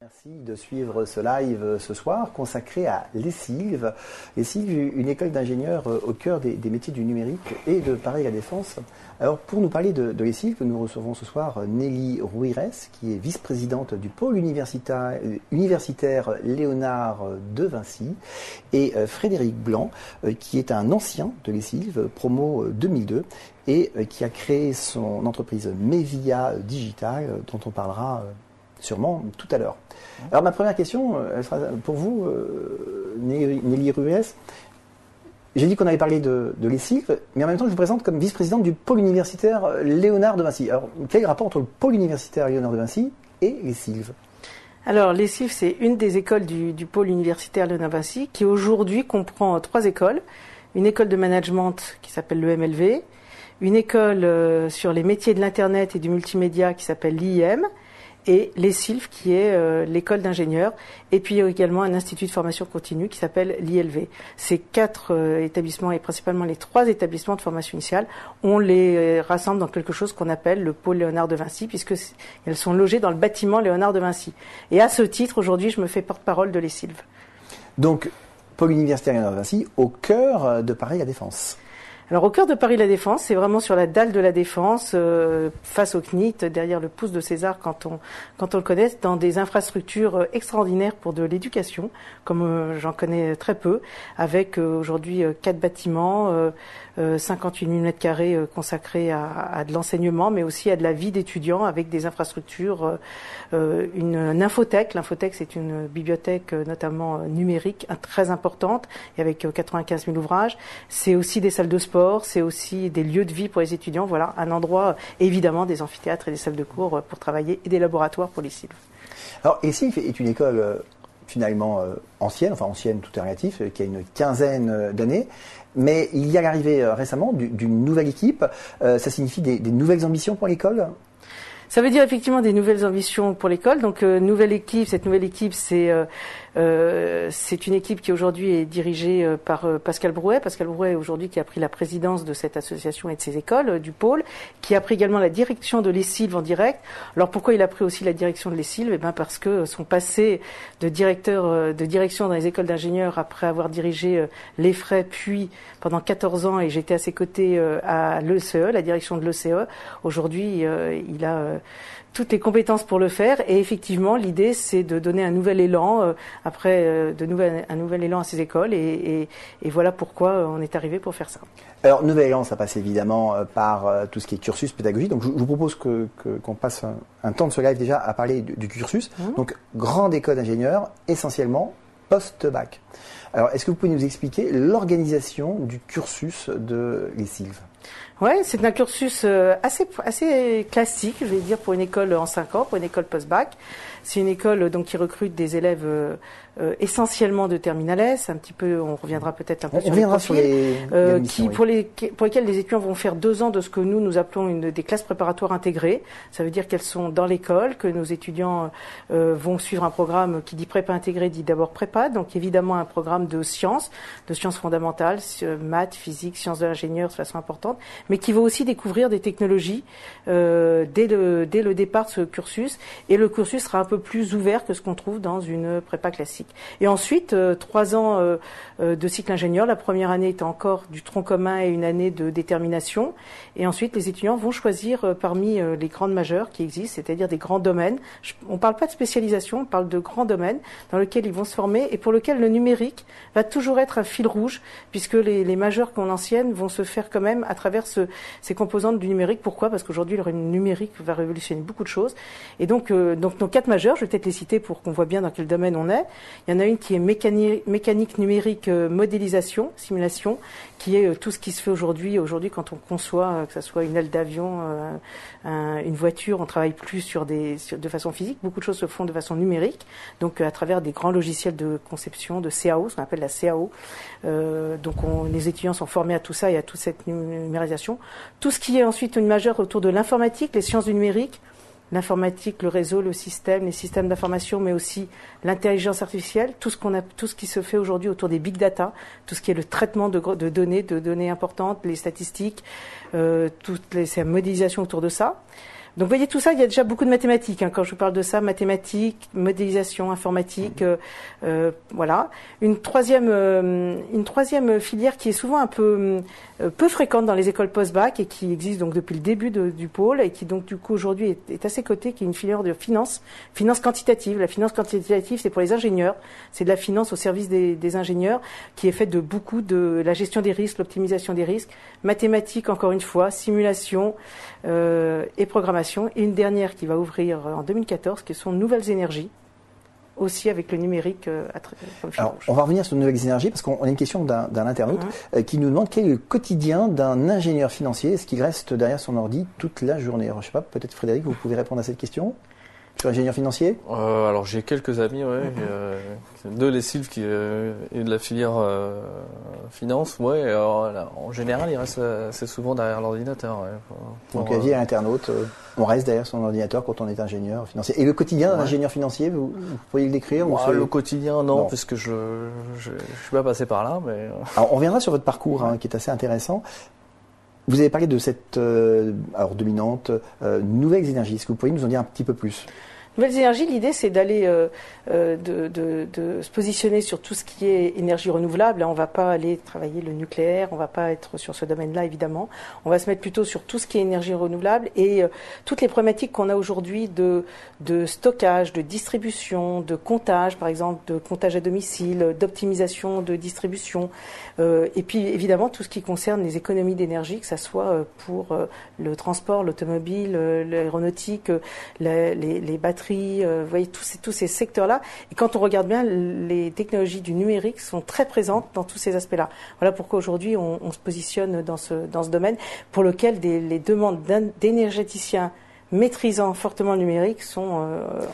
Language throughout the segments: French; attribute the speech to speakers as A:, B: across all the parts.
A: Merci de suivre ce live ce soir consacré à l'ESSILV. l'ESSILV, une école d'ingénieurs au cœur des métiers du numérique et de Paris La Défense. Alors pour nous parler de l'ESSILV, nous recevons ce soir Nelly Rouires, qui est vice-présidente du pôle universitaire Léonard de Vinci, et Frédéric Blanc, qui est un ancien de l'ESSILV, promo 2002, et qui a créé son entreprise Mevia Digital, dont on parlera sûrement tout à l'heure. Alors ma première question, elle sera pour vous, Nelly Rouires. J'ai dit qu'on avait parlé de l'ESSILV, mais en même temps je vous présente comme vice-présidente du pôle universitaire Léonard de Vinci. Alors quel est le rapport entre le pôle universitaire Léonard de Vinci et l'ESSILV ?
B: Alors l'ESSILV, c'est une des écoles du pôle universitaire Léonard de Vinci qui aujourd'hui comprend 3 écoles. Une école de management qui s'appelle le MLV, une école sur les métiers de l'Internet et du multimédia qui s'appelle l'IEM, et l'ESSILV qui est l'école d'ingénieurs, et puis également un institut de formation continue qui s'appelle l'ILV. Ces 4 établissements, et principalement les 3 établissements de formation initiale, on les rassemble dans quelque chose qu'on appelle le pôle Léonard de Vinci, puisque elles sont logées dans le bâtiment Léonard de Vinci. Et à ce titre, aujourd'hui, je me fais porte-parole de l'ESSILV.
A: Donc, pôle universitaire Léonard de Vinci, au cœur de Paris La Défense.
B: Alors au cœur de Paris La Défense, c'est vraiment sur la dalle de la Défense, face au CNIT, derrière le pouce de César quand on le connaît, dans des infrastructures extraordinaires pour de l'éducation, comme j'en connais très peu, avec aujourd'hui 4 bâtiments, 58 000 m² consacrés à de l'enseignement, mais aussi à de la vie d'étudiants avec des infrastructures, une infothèque. L'infothèque, c'est une bibliothèque notamment numérique, très importante, et avec 95 000 ouvrages. C'est aussi des salles de sport, c'est aussi des lieux de vie pour les étudiants. Voilà, un endroit, évidemment, des amphithéâtres et des salles de cours pour travailler, et des laboratoires pour l'ESSILV.
A: Alors, l'ESSILV est une école finalement ancienne, enfin ancienne, tout est relatif, qui a une quinzaine d'années. Mais il y a l'arrivée récemment d'une nouvelle équipe. Ça signifie des nouvelles ambitions pour l'école ?
B: Ça veut dire effectivement des nouvelles ambitions pour l'école. Donc nouvelle équipe, cette nouvelle équipe, c'est une équipe qui aujourd'hui est dirigée par Pascal Brouet. Pascal Brouet aujourd'hui qui a pris la présidence de cette association et de ses écoles, du pôle, qui a pris également la direction de l'ESSILV en direct. Alors pourquoi il a pris aussi la direction de l'ESSILV ? Eh bien parce que son passé de directeur de direction dans les écoles d'ingénieurs, après avoir dirigé l'EFRAY, puis pendant 14 ans, et j'étais à ses côtés à l'ECE, la direction de l'ECE. Aujourd'hui, il a toutes les compétences pour le faire, et effectivement l'idée c'est de donner un nouvel élan un nouvel élan à ces écoles, et voilà pourquoi on est arrivé pour faire ça.
A: Alors nouvel élan, ça passe évidemment par tout ce qui est cursus pédagogique, donc je vous propose qu'on passe un temps de ce live déjà à parler du cursus. Donc grande école d'ingénieurs, essentiellement post-bac. Alors est-ce que vous pouvez nous expliquer l'organisation du cursus de l'ESSILV ?
B: Ouais, c'est un cursus assez classique, je vais dire, pour une école en 5 ans, pour une école post-bac. C'est une école donc qui recrute des élèves essentiellement de terminale S, un petit peu, on reviendra peut-être un peu sur les profils, pour lesquels les étudiants vont faire 2 ans de ce que nous appelons des classes préparatoires intégrées. Ça veut dire qu'elles sont dans l'école, que nos étudiants vont suivre un programme qui dit prépa intégrée, dit d'abord prépa, donc évidemment un programme de sciences fondamentales, maths, physique, sciences de l'ingénieur de façon importante, mais qui va aussi découvrir des technologies dès le départ de ce cursus, et le cursus sera un peu plus ouvert que ce qu'on trouve dans une prépa classique. Et ensuite, 3 ans de cycle ingénieur. La première année est encore du tronc commun et une année de détermination. Et ensuite, les étudiants vont choisir parmi les grandes majeures qui existent, c'est-à-dire des grands domaines. On ne parle pas de spécialisation, on parle de grands domaines dans lesquels ils vont se former, et pour lesquels le numérique va toujours être un fil rouge, puisque les majeures qu'on enseigne vont se faire quand même à travers ces composantes du numérique. Pourquoi ? Parce qu'aujourd'hui, le numérique va révolutionner beaucoup de choses. Et donc nos 4 majeures, je vais peut-être les citer pour qu'on voit bien dans quel domaine on est. Il y en a une qui est mécanique numérique, modélisation, simulation, qui est tout ce qui se fait aujourd'hui quand on conçoit, que ce soit une aile d'avion, une voiture, on travaille plus de façon physique. Beaucoup de choses se font de façon numérique, donc à travers des grands logiciels de conception, de CAO, ce qu'on appelle la CAO. Donc les étudiants sont formés à tout ça et à toute cette numérisation. Tout ce qui est ensuite une majeure autour de l'informatique, les sciences du numérique, l'informatique, le réseau, le système, les systèmes d'information, mais aussi l'intelligence artificielle, tout ce qui se fait aujourd'hui autour des big data, tout ce qui est le traitement de données importantes, les statistiques, toutes les modélisations autour de ça. Donc, vous voyez, tout ça, il y a déjà beaucoup de mathématiques. Hein, quand je vous parle de ça, mathématiques, modélisation, informatique, voilà. Une troisième filière qui est souvent un peu fréquente dans les écoles post-bac et qui existe donc depuis le début du pôle et qui donc du coup aujourd'hui est à ses côtés, qui est une filière de finance quantitative. La finance quantitative, c'est pour les ingénieurs, c'est de la finance au service des ingénieurs, qui est faite de beaucoup de la gestion des risques, l'optimisation des risques, mathématiques encore une fois, simulation et programmation. Et une dernière qui va ouvrir en 2014, qui sont nouvelles énergies, aussi avec le numérique comme fil
A: Alors,
B: rouge.
A: on va revenir sur de nouvelles énergies parce qu'on a une question d'un internaute qui nous demande quel est le quotidien d'un ingénieur financier. Est-ce qu'il reste derrière son ordi toute la journée? Alors, je sais pas, peut-être Frédéric, vous pouvez répondre à cette question sur ingénieur financier.
C: Alors j'ai quelques amis, de les Sylves et de la filière finance, alors, là, en général ils restent assez souvent derrière l'ordinateur.
A: Donc avis à l'internaute, on reste derrière son ordinateur quand on est ingénieur financier. Et le quotidien d'un ingénieur financier, vous pourriez le décrire?
C: Le quotidien, non, parce que je suis pas passé par là. Mais
A: Alors on reviendra sur votre parcours qui est assez intéressant. Vous avez parlé de cette dominante nouvelles énergies. Est-ce que vous pourriez nous en dire un petit peu plus?
B: Nouvelles énergies, l'idée c'est d'aller de se positionner sur tout ce qui est énergie renouvelable. Là, on va pas aller travailler le nucléaire, on va pas être sur ce domaine-là évidemment. On va se mettre plutôt sur tout ce qui est énergie renouvelable et toutes les problématiques qu'on a aujourd'hui de stockage, de distribution, de comptage, par exemple, de comptage à domicile, d'optimisation de distribution, et puis évidemment tout ce qui concerne les économies d'énergie, que ça soit pour le transport, l'automobile, l'aéronautique, les batteries, vous voyez tous ces secteurs-là. Et quand on regarde bien, les technologies du numérique sont très présentes dans tous ces aspects-là. Voilà pourquoi aujourd'hui on se positionne dans ce domaine pour lequel les demandes d'énergéticiens maîtrisant fortement le numérique sont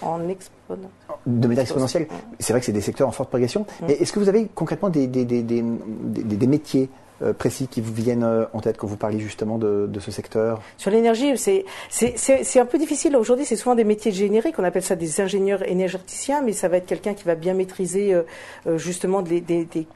B: en exponentielle.
A: De manière exponentielle. C'est vrai que c'est des secteurs en forte progression. Mais est-ce que vous avez concrètement des métiers précis qui vous viennent en tête quand vous parlez justement de ce secteur? Sur
B: l'énergie, c'est un peu difficile. Aujourd'hui, c'est souvent des métiers génériques. On appelle ça des ingénieurs énergéticiens, mais ça va être quelqu'un qui va bien maîtriser justement des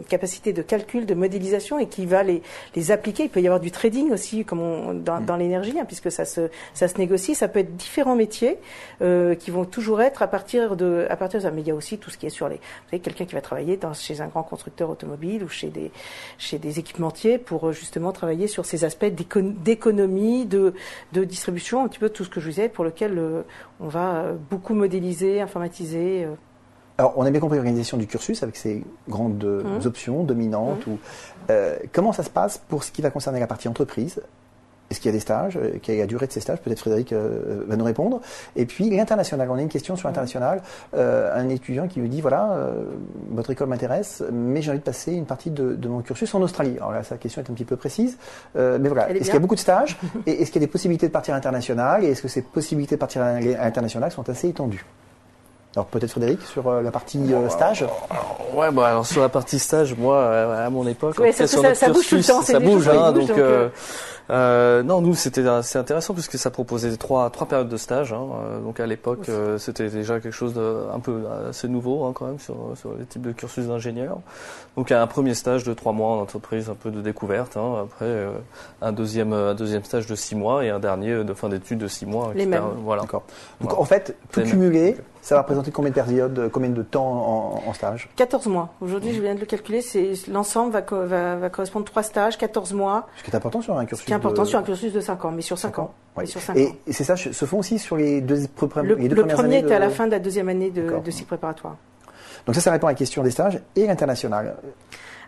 B: capacités de calcul, de modélisation et qui va les appliquer. Il peut y avoir du trading aussi, comme dans l'énergie, puisque ça se négocie. Ça peut être différents métiers qui vont toujours être à partir de ça. Mais il y a aussi tout ce qui est sur vous savez, quelqu'un qui va travailler chez un grand constructeur automobile ou chez des équipementiers pour justement travailler sur ces aspects d'économie, de distribution, un petit peu tout ce que je vous disais, pour lequel on va beaucoup modéliser, informatiser.
A: Alors, on a bien compris l'organisation du cursus avec ses grandes options dominantes. Comment ça se passe pour ce qui va concerner la partie entreprise? Est-ce qu'il y a des stages? Quelle est la durée de ces stages? Peut-être Frédéric va nous répondre. Et puis l'international. On a une question sur l'international. Un étudiant qui me dit, voilà, votre école m'intéresse, mais j'ai envie de passer une partie de mon cursus en Australie. Alors là, sa question est un petit peu précise. Mais voilà, est-ce qu'il y a beaucoup de stages? Et est-ce qu'il y a des possibilités de partir à l'international? Et est-ce que ces possibilités de partir à l'international sont assez étendues? Alors peut-être Frédéric, sur la partie stage.
C: Alors sur la partie stage, moi, à mon époque,
B: ça bouge tout le temps.
C: Ça bouge, non, nous c'est intéressant puisque ça proposait trois périodes de stage. Donc à l'époque, c'était déjà quelque chose un peu assez nouveau quand même sur les types de cursus d'ingénieurs. Donc un premier stage de 3 mois en entreprise, un peu de découverte. Après un deuxième stage de 6 mois et un dernier de fin d'études de 6 mois.
B: Les mêmes.
A: Voilà. D'accord. Donc en fait, tout cumulé, ça va représenter combien de périodes, combien de temps en stage?
B: 14 mois. Aujourd'hui, je viens de le calculer, l'ensemble va correspondre 3 stages, 14 mois.
A: Ce qui est important sur un cursus.
B: Ce qui est important sur un cursus de 5 ans, mais sur 5 ans.
A: Ouais. Et ces stages se font aussi sur les deux premières années? Le
B: premier était à la fin de la deuxième année de cycle préparatoire.
A: Donc ça répond à la question des stages et l'international.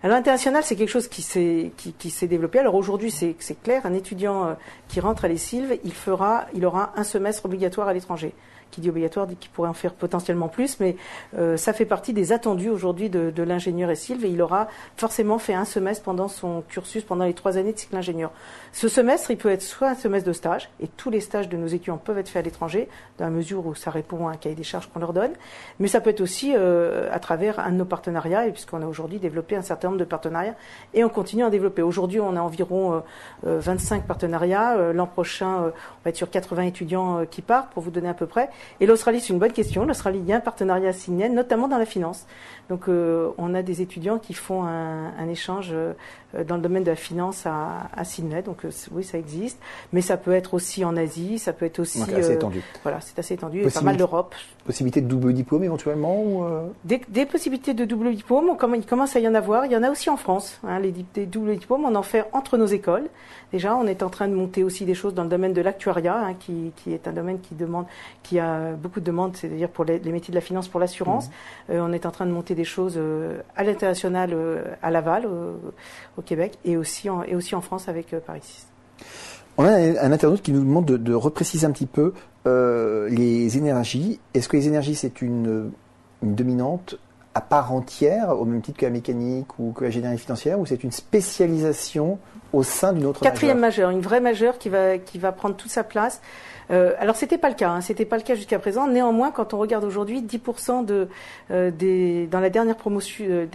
B: Alors l'international, c'est quelque chose qui s'est développé. Alors aujourd'hui, c'est clair, un étudiant qui rentre à l'ESILV, il aura un semestre obligatoire à l'étranger. Qui dit obligatoire dit qu'il pourrait en faire potentiellement plus, mais ça fait partie des attendus aujourd'hui de l'ingénieur ESILV et il aura forcément fait un semestre pendant son cursus, pendant les 3 années de cycle ingénieur. Ce semestre, il peut être soit un semestre de stage, et tous les stages de nos étudiants peuvent être faits à l'étranger, dans la mesure où ça répond à un cahier des charges qu'on leur donne, mais ça peut être aussi à travers un de nos partenariats, et puisqu'on a aujourd'hui développé un certain nombre de partenariats, et on continue à développer. Aujourd'hui, on a environ 25 partenariats. L'an prochain, on va être sur 80 étudiants qui partent, pour vous donner à peu près. Et l'Australie, c'est une bonne question. L'Australie, il y a un partenariat à Sydney, notamment dans la finance. Donc, on a des étudiants qui font un échange dans le domaine de la finance à Sydney. Donc, oui, ça existe. Mais ça peut être aussi en Asie, ça peut être aussi...
A: Donc, assez étendu.
B: Voilà, c'est assez étendu. Et pas mal d'Europe.
A: Possibilité de double diplôme éventuellement ou
B: Des possibilités de double diplôme, il commence à y en avoir. Il y en a aussi en France. Hein, des doubles diplômes, on en fait entre nos écoles. Déjà, on est en train de monter aussi des choses dans le domaine de l'actuariat, hein, qui est un domaine qui a beaucoup de demandes, c'est-à-dire pour les métiers de la finance, pour l'assurance. On est en train de monter des choses à l'international, à Laval, au Québec, et aussi en France avec Paris 6.
A: On a un internaute qui nous demande de repréciser un petit peu les énergies. Est-ce que les énergies, c'est une dominante à part entière, au même titre que la mécanique ou que l'ingénierie financière, ou c'est une spécialisation au sein d'une autre
B: quatrième majeure, une vraie majeure qui va prendre toute sa place. Alors c'était pas le cas, hein, c'était pas le cas jusqu'à présent. Néanmoins, quand on regarde aujourd'hui, 10% dans la dernière promotion,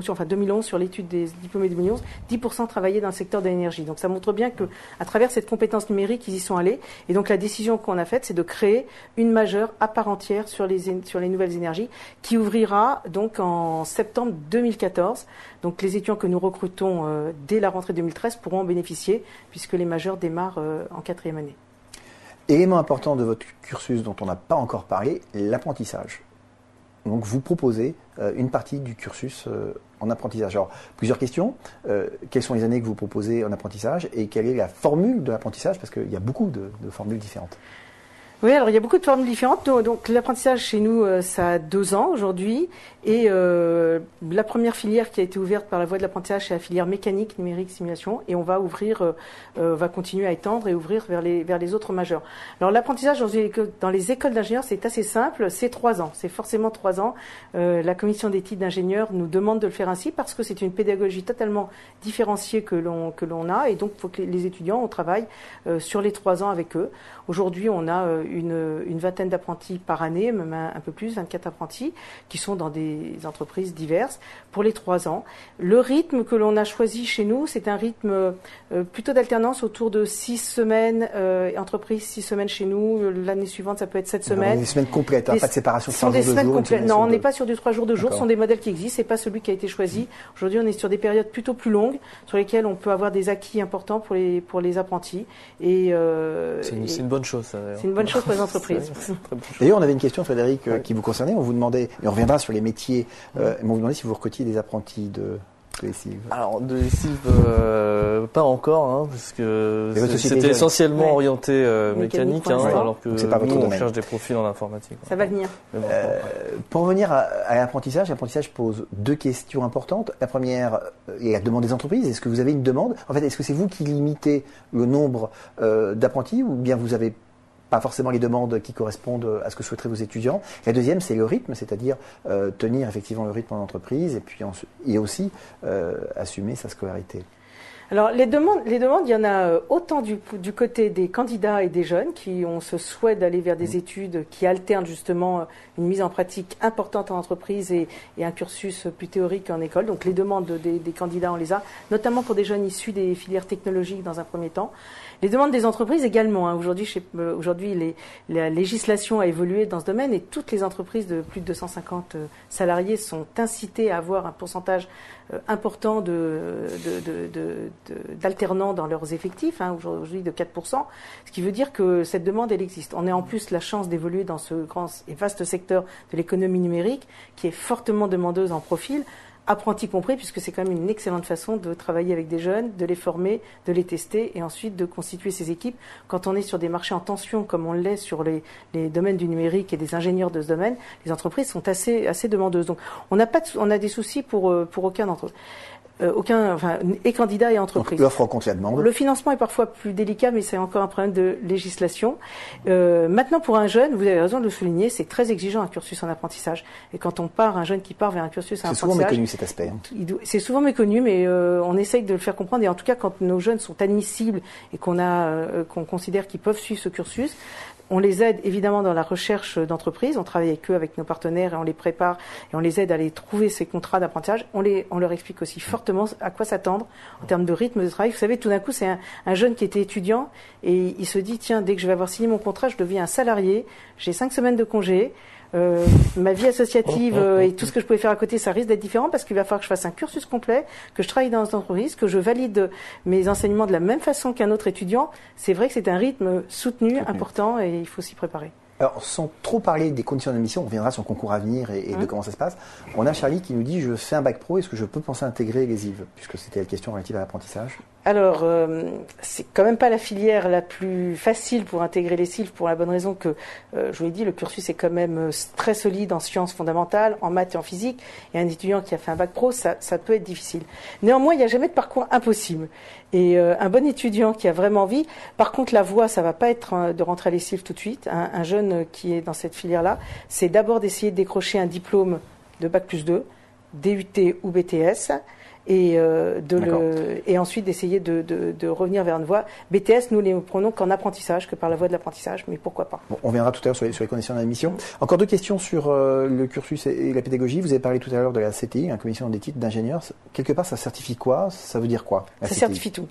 B: enfin 2011 sur l'étude des diplômés 2011, 10% travaillaient dans le secteur de l'énergie. Donc ça montre bien que à travers cette compétence numérique, ils y sont allés. Et donc la décision qu'on a faite, c'est de créer une majeure à part entière sur les nouvelles énergies, qui ouvrira donc en septembre 2014. Donc les étudiants que nous recrutons dès la rentrée 2013 pourront en bénéficier, puisque les majeures démarrent en 4e année.
A: Élément important de votre cursus dont on n'a pas encore parlé, l'apprentissage. Donc vous proposez une partie du cursus en apprentissage. Alors, plusieurs questions. Quelles sont les années que vous proposez en apprentissage et quelle est la formule de l'apprentissage? Parce qu'il y a beaucoup de formules différentes.
B: Oui, alors il y a beaucoup de formules différentes. Donc l'apprentissage chez nous, ça a 2 ans aujourd'hui. Et la première filière qui a été ouverte par la voie de l'apprentissage, c'est la filière mécanique, numérique, simulation. Et on va va continuer à étendre et ouvrir vers les autres majeurs. Alors l'apprentissage dans les écoles d'ingénieurs, c'est assez simple. C'est 3 ans. C'est forcément 3 ans. La commission d'éthique d'ingénieurs nous demande de le faire ainsi parce que c'est une pédagogie totalement différenciée que l'on a. Et donc, il faut que les étudiants, on travaille sur les 3 ans avec eux. Aujourd'hui, on a une vingtaine d'apprentis par année, même un peu plus, 24 apprentis, qui sont dans des entreprises diverses pour les 3 ans. Le rythme que l'on a choisi chez nous, c'est un rythme plutôt d'alternance autour de 6 semaines, entreprise 6 semaines chez nous. L'année suivante, ça peut être 7 semaines.
A: Des semaines complètes, pas de séparation de 3 jours de jour.
B: Non, on n'est pas sur du 3 jours de jour, ce sont des modèles qui existent, c'est pas celui qui a été choisi. Aujourd'hui, on est sur des périodes plutôt plus longues, sur lesquelles on peut avoir des acquis importants pour les apprentis. Et
C: c'est une bonne chose, ça, d'ailleurs.
B: C'est une bonne chose pour les entreprises.
A: D'ailleurs, on avait une question, Frédéric, qui vous concernait. On vous demandait, et on reviendra sur les métiers, mais on vous demandait si vous recrutiez des apprentis de lessive.
C: Alors, de lessive, pas encore, hein, parce que c'était essentiellement orienté mécanique, hein, alors que nous, on cherche des profils en informatique.
B: Ça va venir.
A: Pour revenir à l'apprentissage pose 2 questions importantes. La première est la demande des entreprises. Est-ce que vous avez une demande? En fait, est-ce que c'est vous qui limitez le nombre d'apprentis ou bien vous avez pas forcément les demandes qui correspondent à ce que souhaiteraient vos étudiants. La deuxième, c'est le rythme, c'est-à-dire tenir effectivement le rythme en entreprise et aussi assumer sa scolarité.
B: Alors les demandes, il y en a autant du côté des candidats et des jeunes qui ont ce souhait d'aller vers des études qui alternent justement une mise en pratique importante en entreprise et un cursus plus théorique en école. Donc les demandes des candidats, on les a, notamment pour des jeunes issus des filières technologiques dans un premier temps. Les demandes des entreprises également. Hein. Aujourd'hui, la législation a évolué dans ce domaine et toutes les entreprises de plus de 250 salariés sont incitées à avoir un pourcentage important d'alternants dans leurs effectifs, hein, aujourd'hui de 4%, ce qui veut dire que cette demande, elle existe. On a en plus la chance d'évoluer dans ce grand et vaste secteur de l'économie numérique qui est fortement demandeuse en profil, apprentis compris, puisque c'est quand même une excellente façon de travailler avec des jeunes, de les former, de les tester et ensuite de constituer ces équipes. Quand on est sur des marchés en tension, comme on l'est sur les domaines du numérique et des ingénieurs de ce domaine, les entreprises sont assez demandeuses. Donc, on a des soucis pour aucun d'entre eux. Et candidats et entreprises.
A: Donc l'offre rencontre la demande.
B: Le financement est parfois plus délicat, mais c'est encore un problème de législation. Maintenant, pour un jeune, vous avez raison de le souligner, c'est très exigeant un cursus en apprentissage. Et quand un jeune qui part vers un cursus en apprentissage...
A: C'est souvent méconnu cet aspect. Hein.
B: C'est souvent méconnu, mais on essaye de le faire comprendre. Et en tout cas, quand nos jeunes sont admissibles et qu'on considère qu'ils peuvent suivre ce cursus, on les aide évidemment dans la recherche d'entreprise. On travaille avec nos partenaires et on les prépare et on les aide à aller trouver ces contrats d'apprentissage. On leur explique aussi fortement exactement à quoi s'attendre en termes de rythme de travail. Vous savez, tout d'un coup, c'est un jeune qui était étudiant et il se dit, tiens, dès que je vais avoir signé mon contrat, je deviens un salarié, j'ai 5 semaines de congé. Ma vie associative et tout ce que je pouvais faire à côté, ça risque d'être différent parce qu'il va falloir que je fasse un cursus complet, que je travaille dans une entreprise, que je valide mes enseignements de la même façon qu'un autre étudiant. C'est vrai que c'est un rythme soutenu, important et il faut s'y préparer.
A: Alors, sans trop parler des conditions d'admission, on reviendra sur le concours à venir et de comment ça se passe. On a Charlie qui nous dit, je fais un bac pro, est-ce que je peux penser à intégrer les IVE, puisque c'était la question relative à l'apprentissage.
B: Alors, c'est quand même pas la filière la plus facile pour intégrer les CILF pour la bonne raison que, je vous l'ai dit, le cursus est quand même très solide en sciences fondamentales, en maths et en physique. Et un étudiant qui a fait un bac pro, ça peut être difficile. Néanmoins, il n'y a jamais de parcours impossible. Et un bon étudiant qui a vraiment envie, par contre, la voie, ça va pas être de rentrer à les CILF tout de suite. Un jeune qui est dans cette filière-là, c'est d'abord d'essayer de décrocher un diplôme de bac plus 2, DUT ou BTS. Et ensuite d'essayer de revenir vers une voie. BTS, nous les prenons qu'en apprentissage, que par la voie de l'apprentissage, mais pourquoi pas.
A: Bon, on viendra tout à l'heure sur les conditions d'admission. Encore 2 questions sur le cursus et la pédagogie. Vous avez parlé tout à l'heure de la CTI, la commission des titres d'ingénieur. Quelque part, ça certifie quoi? Ça veut dire quoi?
B: Ça certifie tout.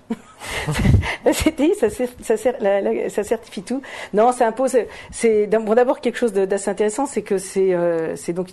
B: La CTI, ça certifie tout. Non, ça impose. C'est bon, d'abord quelque chose d'assez intéressant, c'est que c'est donc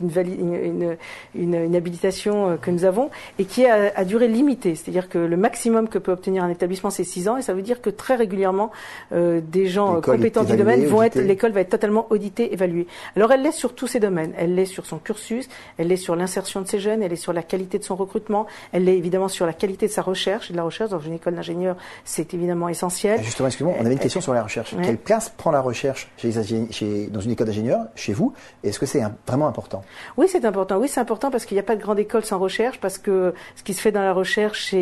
B: une habilitation que nous avons et qui est à durée limitée, c'est-à-dire que le maximum que peut obtenir un établissement, c'est 6 ans, et ça veut dire que très régulièrement, des gens compétents du domaine l'école va être totalement auditée, évaluée. Alors elle l'est sur tous ces domaines, elle l'est sur son cursus, elle l'est sur l'insertion de ces jeunes, elle est sur la qualité de son recrutement, elle l'est évidemment sur la qualité de sa recherche, et de la recherche dans une école d'ingénieur, c'est évidemment essentiel.
A: Justement, excusez-moi, on avait une question sur la recherche. Ouais. Quelle place prend la recherche dans une école d'ingénieur, chez vous? Est-ce que c'est vraiment important?
B: Oui, c'est important. Oui, c'est important parce qu'il n'y a pas de grande école sans recherche, parce que ce qui se fait dans la recherche,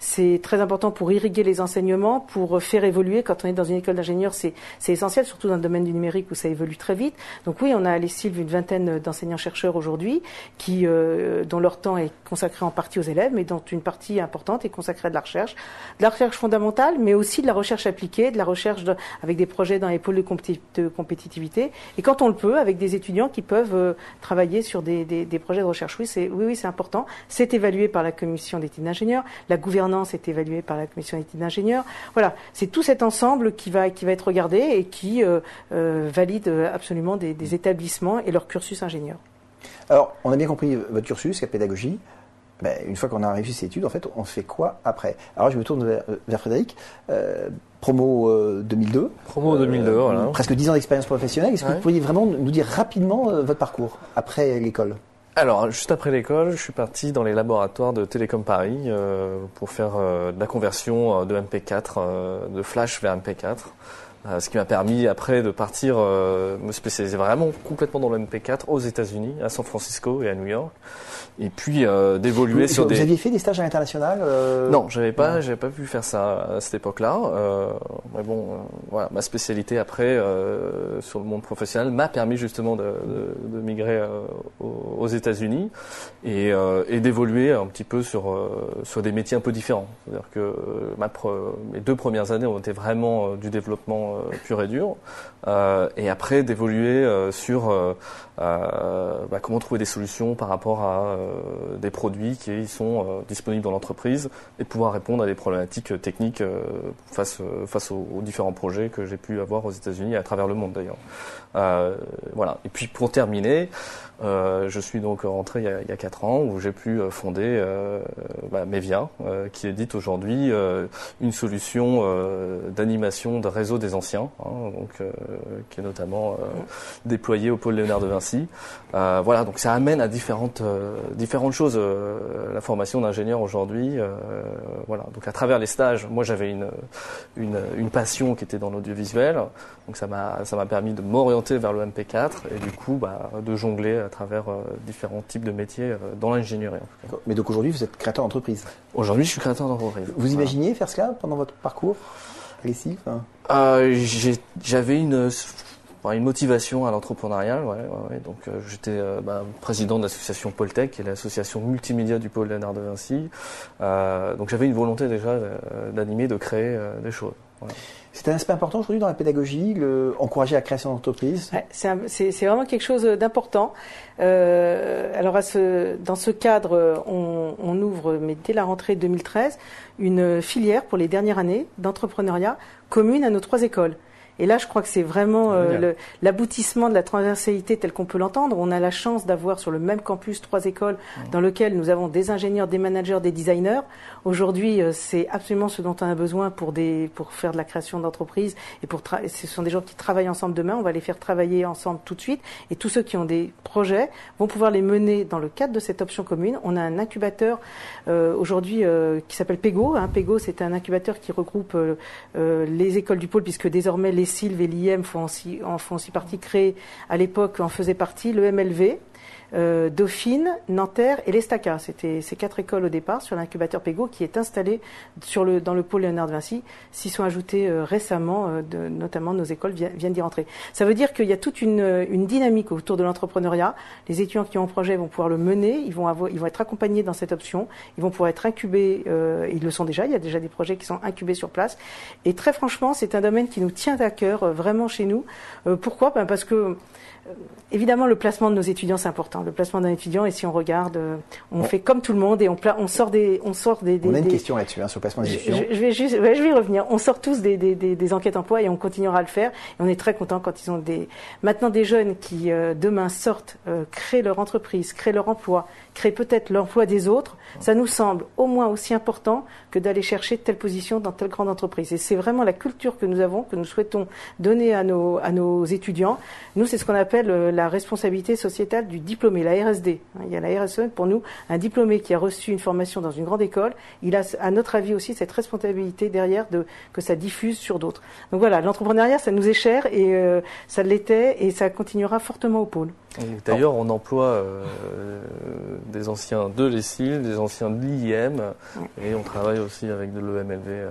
B: c'est très important pour irriguer les enseignements, pour faire évoluer. Quand on est dans une école d'ingénieur, c'est essentiel, surtout dans le domaine du numérique où ça évolue très vite. Donc oui, on a à l'ESILV une vingtaine d'enseignants-chercheurs aujourd'hui dont leur temps est consacré en partie aux élèves, mais dont une partie importante est consacrée à de la recherche fondamentale, mais aussi de la recherche appliquée, de la recherche avec des projets dans les pôles de compétitivité. Et quand on le peut, avec des étudiants qui peuvent travailler sur des projets de recherche. Oui, c'est important. C'est évalué par la commission d'études d'ingénieurs. La gouvernance est évaluée par la commission d'études d'ingénieurs. Voilà, c'est tout cet ensemble qui va être regardé et qui valide absolument des établissements et leur cursus ingénieur.
A: Alors, on a bien compris votre cursus, la pédagogie. Ben, une fois qu'on a réussi ces études, en fait, on fait quoi après? Alors, je me tourne vers Frédéric. Promo 2002.
C: Promo 2002, voilà.
A: Presque 10 ans d'expérience professionnelle. Est-ce que vous pourriez vraiment nous dire rapidement votre parcours après l'école?
C: Alors, juste après l'école, je suis parti dans les laboratoires de Télécom Paris pour faire de la conversion de MP4, de flash vers MP4. Ce qui m'a permis après de partir me spécialiser vraiment complètement dans le MP4 aux États-Unis, à San Francisco et à New York, et puis d'évoluer sur des.
A: Vous aviez fait des stages à l'international
C: Non, j'avais pas pu faire ça à cette époque-là. Mais bon, voilà, ma spécialité après sur le monde professionnel m'a permis justement de migrer aux États-Unis et d'évoluer un petit peu sur des métiers un peu différents. C'est-à-dire que mes 2 premières années ont été vraiment du développement pur et dur, et après d'évoluer sur comment trouver des solutions par rapport à des produits qui sont disponibles dans l'entreprise et pouvoir répondre à des problématiques techniques face aux différents projets que j'ai pu avoir aux États-Unis et à travers le monde d'ailleurs. Voilà. Et puis pour terminer, je suis donc rentré il y a 4 ans où j'ai pu fonder Mevia, qui édite aujourd'hui une solution d'animation de réseau des anciens, qui est notamment déployée au pôle Léonard de Vinci. Voilà, donc ça amène à différentes choses la formation d'ingénieur aujourd'hui. Voilà, donc à travers les stages, moi j'avais une passion qui était dans l'audiovisuel, donc ça m'a permis de m'orienter vers le MP4 et du coup de jongler à travers différents types de métiers dans l'ingénierie.
A: Mais donc aujourd'hui vous êtes créateur d'entreprise? Aujourd'hui
C: je suis créateur d'entreprise.
A: Vous imaginiez faire cela pendant votre parcours à l'ESILV?
C: J'avais une motivation à l'entrepreneuriat, donc j'étais président de l'association Poltech, qui est l'association multimédia du pôle Léonard de Vinci. Donc j'avais une volonté déjà d'animer, de créer des choses. Voilà.
A: C'est un aspect important aujourd'hui dans la pédagogie, encourager la création d'entreprises.
B: Ouais, c'est vraiment quelque chose d'important. Alors dans ce cadre, on ouvre, mais dès la rentrée 2013, une filière pour les dernières années d'entrepreneuriat commune à nos 3 écoles. Et là, je crois que c'est vraiment l'aboutissement de la transversalité telle qu'on peut l'entendre. On a la chance d'avoir sur le même campus 3 écoles dans lesquelles nous avons des ingénieurs, des managers, des designers. Aujourd'hui, c'est absolument ce dont on a besoin pour faire de la création d'entreprises et ce sont des gens qui travaillent ensemble demain. On va les faire travailler ensemble tout de suite. Et tous ceux qui ont des projets vont pouvoir les mener dans le cadre de cette option commune. On a un incubateur aujourd'hui qui s'appelle PEGO. PEGO, c'est un incubateur qui regroupe les écoles du pôle, puisque désormais les Sylve et l'IM en font aussi partie, créés à l'époque en faisait partie, le MLV, Dauphine, Nanterre et l'Estaca. C'était ces 4 écoles au départ sur l'incubateur PEGO qui est installé dans le pôle Léonard de Vinci. S'y sont ajoutés récemment, notamment nos écoles viennent d'y rentrer. Ça veut dire qu'il y a toute une dynamique autour de l'entrepreneuriat. Les étudiants qui ont un projet vont pouvoir le mener, ils vont être accompagnés dans cette option, ils vont pouvoir être incubés, ils le sont déjà, il y a déjà des projets qui sont incubés sur place. Et très franchement, c'est un domaine qui nous tient à cœur vraiment chez nous. Pourquoi ? Parce que évidemment, le placement de nos étudiants, c'est important. Le placement d'un étudiant, et si on regarde, on fait comme tout le monde et on sort des. On a
A: une question là-dessus, sur le placement des étudiants.
B: Je vais y revenir. On sort tous des enquêtes emploi et on continuera à le faire. Et on est très content quand ils ont maintenant des jeunes qui demain sortent, créent leur entreprise, créent leur emploi, créent peut-être l'emploi des autres. Ça nous semble au moins aussi important que d'aller chercher telle position dans telle grande entreprise. Et c'est vraiment la culture que nous avons, que nous souhaitons donner à nos étudiants. Nous, c'est ce qu'on appelle la responsabilité sociétale du diplômé, la RSD. Il y a la RSE, pour nous, un diplômé qui a reçu une formation dans une grande école, il a, à notre avis aussi, cette responsabilité derrière que ça diffuse sur d'autres. Donc voilà, l'entrepreneuriat, ça nous est cher et ça l'était et ça continuera fortement au pôle.
C: D'ailleurs, on emploie des anciens de l'ESIL, des anciens de l'IM, et on travaille aussi avec de l'EMLV.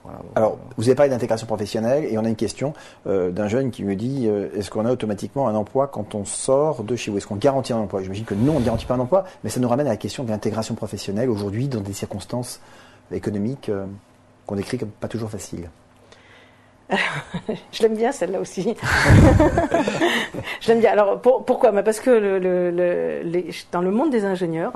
A: Voilà. Alors, vous avez parlé d'intégration professionnelle, et on a une question d'un jeune qui me dit est-ce qu'on a automatiquement un emploi quand on sort de chez vous ? Est-ce qu'on garantit un emploi ? J'imagine que non, on ne garantit pas un emploi, mais ça nous ramène à la question de l'intégration professionnelle aujourd'hui dans des circonstances économiques qu'on décrit comme pas toujours faciles.
B: Je l'aime bien celle-là aussi. Je l'aime bien. Alors pourquoi ? Parce que dans le monde des ingénieurs,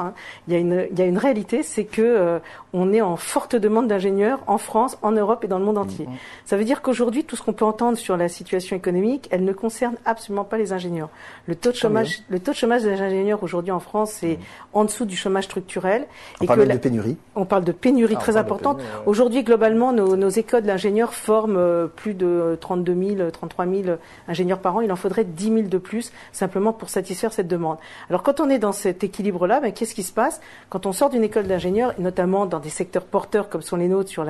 B: il y a une réalité, c'est que on est en forte demande d'ingénieurs en France, en Europe et dans le monde entier. Ça veut dire qu'aujourd'hui, tout ce qu'on peut entendre sur la situation économique, elle ne concerne absolument pas les ingénieurs. Le taux de chômage des ingénieurs aujourd'hui en France est en dessous du chômage structurel.
A: On parle de pénurie.
B: On parle de pénurie très importante. Aujourd'hui, globalement, nos écoles d'ingénieurs forment plus de 32 000, 33 000 ingénieurs par an. Il en faudrait 10 000 de plus, simplement pour satisfaire cette demande. Alors, quand on est dans cet équilibre-là, qu'est-ce qui se passe ? Quand on sort d'une école d'ingénieurs, notamment dans des secteurs porteurs comme sont les nôtres sur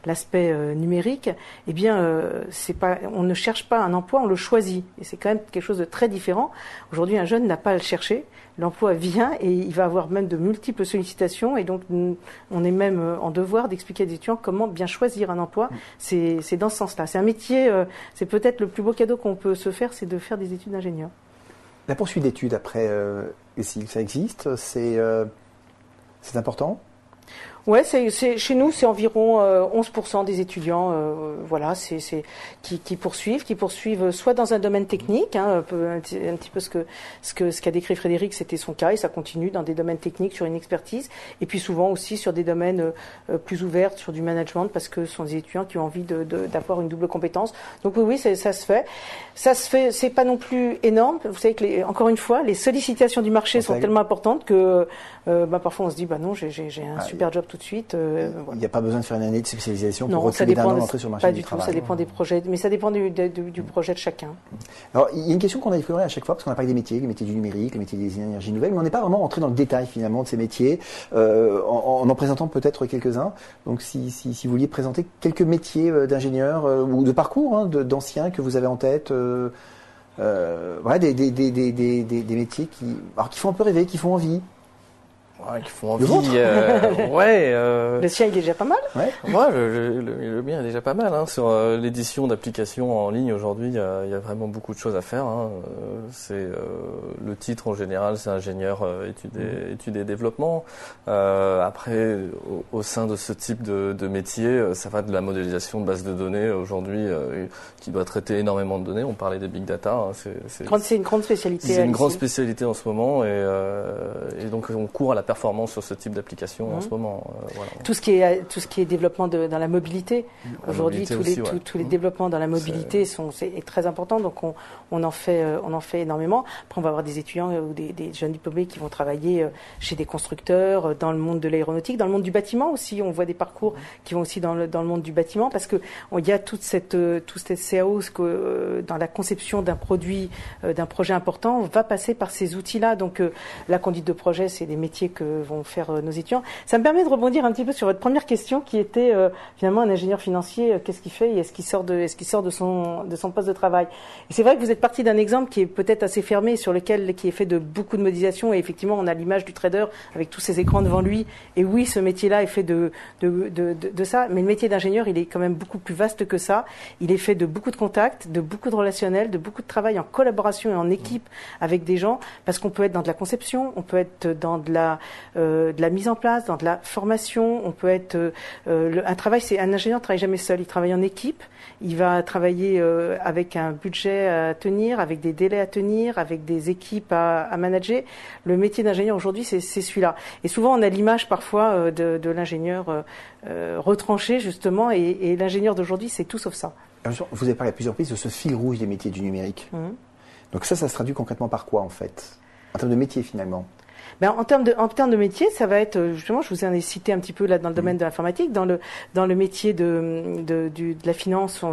B: l'aspect numérique, on ne cherche pas un emploi, on le choisit. Et c'est quand même quelque chose de très différent. Aujourd'hui, un jeune n'a pas à le chercher. L'emploi vient et il va avoir même de multiples sollicitations et donc on est même en devoir d'expliquer à des étudiants comment bien choisir un emploi. C'est dans ce sens-là. C'est un métier, c'est peut-être le plus beau cadeau qu'on peut se faire, c'est de faire des études d'ingénieur.
A: La poursuite d'études après ESIL, ça existe ? C'est important ?
B: Ouais, chez nous, c'est environ 11% des étudiants, qui poursuivent soit dans un domaine technique, un petit peu ce qu'a décrit Frédéric, c'était son cas, et ça continue dans des domaines techniques sur une expertise, et puis souvent aussi sur des domaines plus ouverts, sur du management, parce que ce sont des étudiants qui ont envie d'avoir une double compétence. Donc oui, ça se fait. Ça se fait, c'est pas non plus énorme. Vous savez que encore une fois, les sollicitations du marché sont tellement importantes que parfois on se dit non, j'ai un super job tout de suite.
A: Il n'y a pas besoin de faire une année de spécialisation pour reculer d'un an d'entrée sur le marché du travail.
B: Pas du tout, ça dépend des projets, mais ça dépend du projet de chacun.
A: Alors, il y a une question qu'on a effleurée à chaque fois, parce qu'on a parlé des métiers, les métiers du numérique, les métiers des énergies nouvelles, mais on n'est pas vraiment rentré dans le détail finalement de ces métiers, en présentant peut-être quelques-uns. Donc, si vous vouliez présenter quelques métiers d'ingénieurs ou de parcours d'anciens que vous avez en tête, des métiers qui font un peu rêver, qui font envie.
C: Ouais, qui font envie. Ouais.
B: Le sien, il est déjà pas mal.
A: Ouais.
C: Ouais, le mien est déjà pas mal. Hein. Sur l'édition d'applications en ligne aujourd'hui, il y a vraiment beaucoup de choses à faire. Hein. C'est le titre en général, c'est ingénieur études et développement. Après, au sein de ce type de métier, ça va de la modélisation de bases de données aujourd'hui, qui doit traiter énormément de données. On parlait des big data. Hein.
B: C'est une grande spécialité.
C: C'est une grande spécialité en ce moment, et donc on court à la performance sur ce type d'application en ce moment. Voilà.
B: Tout ce qui est développement dans la mobilité. Aujourd'hui, tous les développements dans la mobilité est très important, donc on en fait énormément. Après, on va avoir des étudiants ou des jeunes diplômés qui vont travailler chez des constructeurs, dans le monde de l'aéronautique, dans le monde du bâtiment aussi. On voit des parcours qui vont aussi dans le monde du bâtiment, parce que il y a toute cette CAO que dans la conception d'un produit, d'un projet important, va passer par ces outils-là. Donc la conduite de projet, c'est des métiers que vont faire nos étudiants. Ça me permet de rebondir un petit peu sur votre première question, qui était finalement un ingénieur financier, qu'est-ce qu'il fait et est-ce qu'il sort de son poste de travail. Et c'est vrai que vous êtes parti d'un exemple qui est peut-être assez fermé, qui est fait de beaucoup de modélisation, et effectivement on a l'image du trader avec tous ces écrans devant lui. Et oui, ce métier-là est fait de ça, mais le métier d'ingénieur, il est quand même beaucoup plus vaste que ça. Il est fait de beaucoup de contacts, de beaucoup de relationnels, de beaucoup de travail en collaboration et en équipe avec des gens, parce qu'on peut être dans de la conception, on peut être dans de la mise en place, dans de la formation, on peut être un ingénieur ne travaille jamais seul, il travaille en équipe, il va travailler avec un budget à tenir, avec des délais à tenir, avec des équipes à manager. Le métier d'ingénieur aujourd'hui, c'est celui-là. Et souvent on a l'image parfois de l'ingénieur retranché justement, et l'ingénieur d'aujourd'hui, c'est tout sauf ça.
A: Alors, vous avez parlé à plusieurs reprises de ce fil rouge des métiers du numérique. Donc ça se traduit concrètement par quoi en fait, en termes de métier finalement?
B: En termes de métier, ça va être justement, je vous en ai cité un petit peu là dans le domaine de l'informatique, dans le métier de la finance,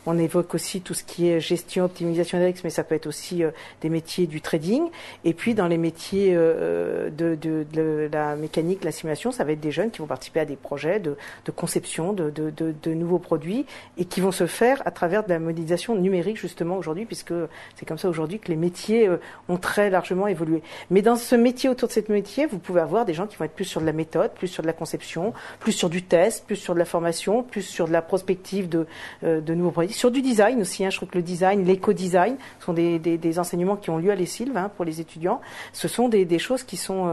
B: on évoque aussi tout ce qui est gestion, optimisation des risques, mais ça peut être aussi des métiers du trading. Et puis dans les métiers de la mécanique, la simulation, ça va être des jeunes qui vont participer à des projets de conception de nouveaux produits, et qui vont se faire à travers de la modélisation numérique justement aujourd'hui, puisque c'est comme ça aujourd'hui que les métiers ont très largement évolué. Mais dans ce métier, autour de cette métier, vous pouvez avoir des gens qui vont être plus sur de la méthode, plus sur de la conception, plus sur du test, plus sur de la formation, plus sur de la prospective de nouveaux produits, sur du design aussi. Je trouve que le design, l'éco-design, sont des enseignements qui ont lieu à l'ESILV pour les étudiants. Ce sont des choses qui sont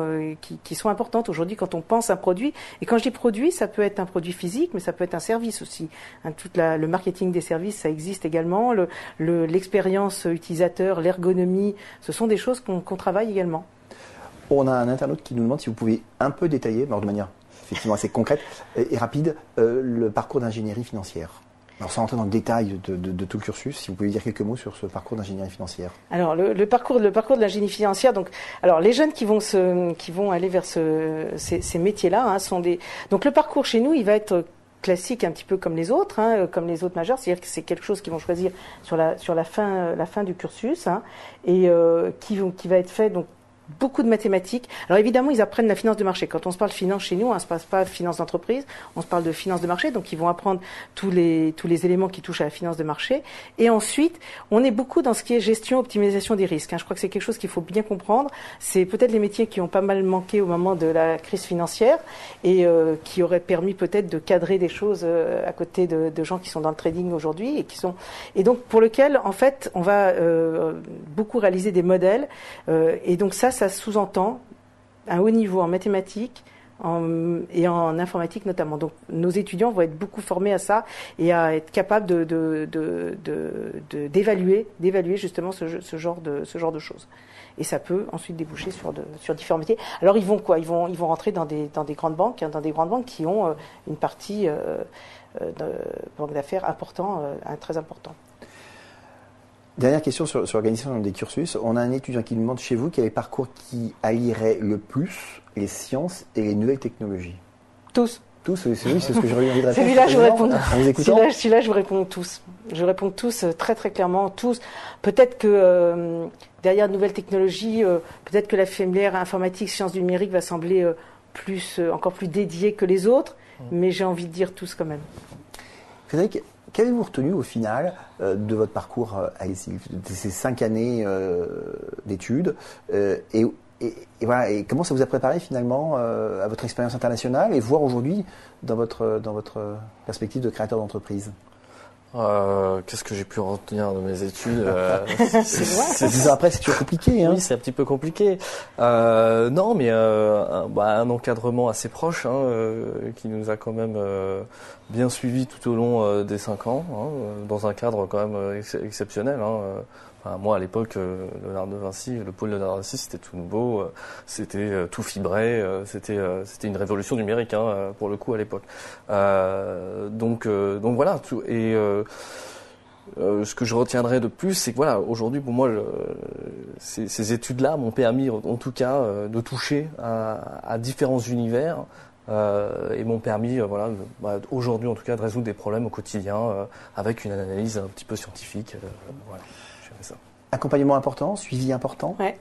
B: importantes aujourd'hui quand on pense un produit. Et quand je dis produit, ça peut être un produit physique, mais ça peut être un service aussi. Le marketing des services, ça existe également. L'expérience utilisateur, l'ergonomie, ce sont des choses qu'on travaille également.
A: On a un internaute qui nous demande si vous pouvez un peu détailler, de manière effectivement assez concrète et rapide, le parcours d'ingénierie financière. Alors sans rentrer dans le détail de tout le cursus, si vous pouvez dire quelques mots sur ce parcours d'ingénierie financière.
B: Alors le parcours de l'ingénierie financière, alors les jeunes qui vont aller vers ces métiers-là donc le parcours chez nous, il va être classique, un petit peu comme les autres majeurs, c'est-à-dire que c'est quelque chose qu'ils vont choisir sur la fin du cursus, et qui va être fait donc beaucoup de mathématiques. Alors évidemment, ils apprennent la finance de marché. Quand on se parle finance chez nous, on ne se parle pas de finance d'entreprise, on se parle de finance de marché. Donc ils vont apprendre tous les éléments qui touchent à la finance de marché. Et ensuite, on est beaucoup dans ce qui est gestion, optimisation des risques. Je crois que c'est quelque chose qu'il faut bien comprendre. C'est peut-être les métiers qui ont pas mal manqué au moment de la crise financière, et qui auraient permis peut-être de cadrer des choses à côté de gens qui sont dans le trading aujourd'hui, et donc pour lequel en fait on va beaucoup réaliser des modèles, et donc ça sous-entend un haut niveau en mathématiques et en informatique notamment. Donc nos étudiants vont être beaucoup formés à ça, et à être capables d'évaluer justement ce genre de choses. Et ça peut ensuite déboucher sur différents métiers. Alors ils vont rentrer dans des grandes banques, dans des grandes banques qui ont une partie de banque d'affaires très important.
A: Dernière question sur l'organisation des cursus. On a un étudiant qui nous demande chez vous quel est le parcours qui allierait le plus les sciences et les nouvelles technologies.
B: Tous.
A: Tous, oui, c'est ce que j'aurais envie de répondre.
B: Celui-là, je vous réponds.
A: Celui-là,
B: je vous réponds tous. Je réponds tous, très très clairement, tous. Peut-être que derrière de nouvelles technologies, peut-être que la filière informatique, sciences du numérique va sembler encore plus dédiée que les autres, mais j'ai envie de dire tous quand même.
A: Frédéric, qu'avez-vous retenu au final de votre parcours à l'ESILV, de ces 5 années d'études, et et voilà. Et comment ça vous a préparé finalement à votre expérience internationale et voire aujourd'hui dans votre perspective de créateur d'entreprise?
C: Qu'est-ce que j'ai pu retenir de mes études?
A: 10 ans après, c'est toujours compliqué. Hein.
C: Oui, c'est un petit peu compliqué. Non, mais un encadrement assez proche, qui nous a quand même bien suivi tout au long des 5 ans, dans un cadre quand même exceptionnel. Enfin, moi, à l'époque, Léonard de Vinci, le pôle Léonard de Vinci, c'était tout nouveau, c'était tout fibré, c'était une révolution numérique, pour le coup, à l'époque. Donc voilà. Ce que je retiendrai de plus, c'est que voilà, aujourd'hui, pour moi, ces études-là m'ont permis, en tout cas, de toucher à différents univers. Et m'ont permis, aujourd'hui en tout cas, de résoudre des problèmes au quotidien avec une analyse un petit peu scientifique. Voilà. Ça.
A: Accompagnement important, suivi important.
B: Ouais.